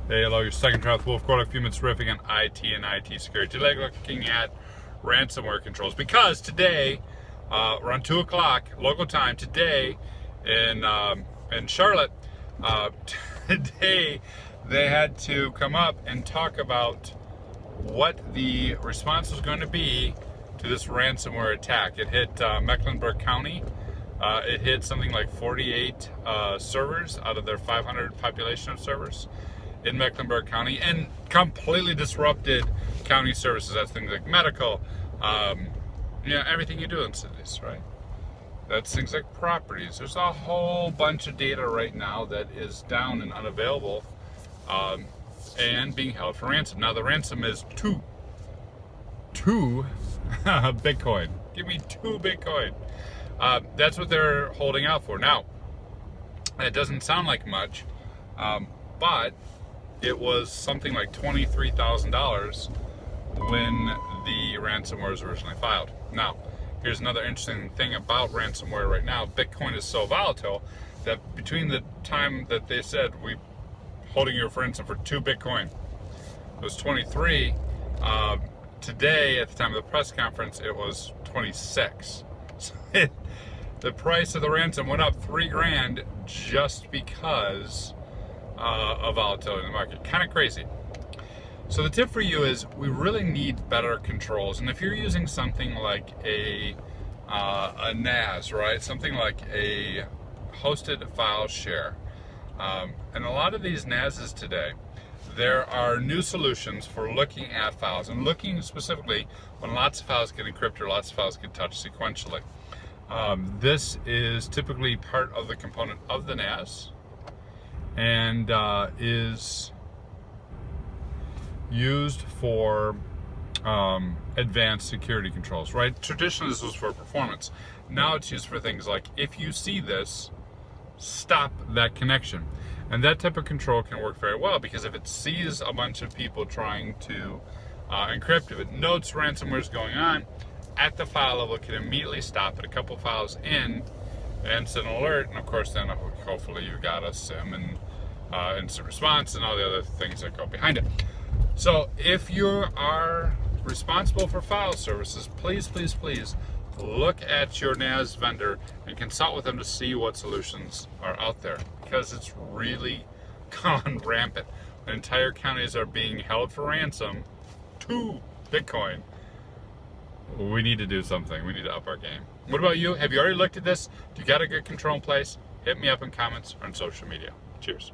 Hey, hello, your second trial with Wolf Quarter, a few minutes riffing on IT and IT security. Today, looking at ransomware controls because today, around 2 o'clock local time, today in Charlotte, today they had to come up and talk about what the response was going to be to this ransomware attack. It hit Mecklenburg County. It hit something like 48 servers out of their 500 population of servers in Mecklenburg County, and completely disrupted county services. That's things like medical, everything you do in cities, right? That's things like properties. There's a whole bunch of data right now that is down and unavailable, and being held for ransom. Now the ransom is two Bitcoin. Give me 2 Bitcoin. That's what they're holding out for. Now, it doesn't sound like much, but it was something like $23,000 when the ransomware was originally filed. Now, here's another interesting thing about ransomware right now. Bitcoin is so volatile that between the time that they said we're holding you for ransom for 2 Bitcoin, it was 23. Today, at the time of the press conference, it was 26. So the price of the ransom went up $3,000 just because of volatility in the market. Kind of crazy. So the tip for you is we really need better controls. And if you're using something like a NAS, right? Something like a hosted file share. And a lot of these NASs today, there are new solutions for looking at files and looking specifically when lots of files get encrypted or lots of files get touched sequentially. This is typically part of the component of the NAS and is used for advanced security controls, right? Traditionally this was for performance. Now it's used for things like, if you see this, stop that connection. And that type of control can work very well because if it sees a bunch of people trying to encrypt, if it notes ransomware is going on, at the file level it can immediately stop it a couple files in and send an alert, and of course then hopefully you got a SIM and instant response and all the other things that go behind it. So if you are responsible for file services, please look at your NAS vendor and consult with them to see what solutions are out there, because it's really gone rampant. Entire counties are being held for ransom, 2 Bitcoin. We need to do something. We need to up our game. What about you? Have you already looked at this? Do you got a good control in place? Hit me up in comments or on social media. Cheers.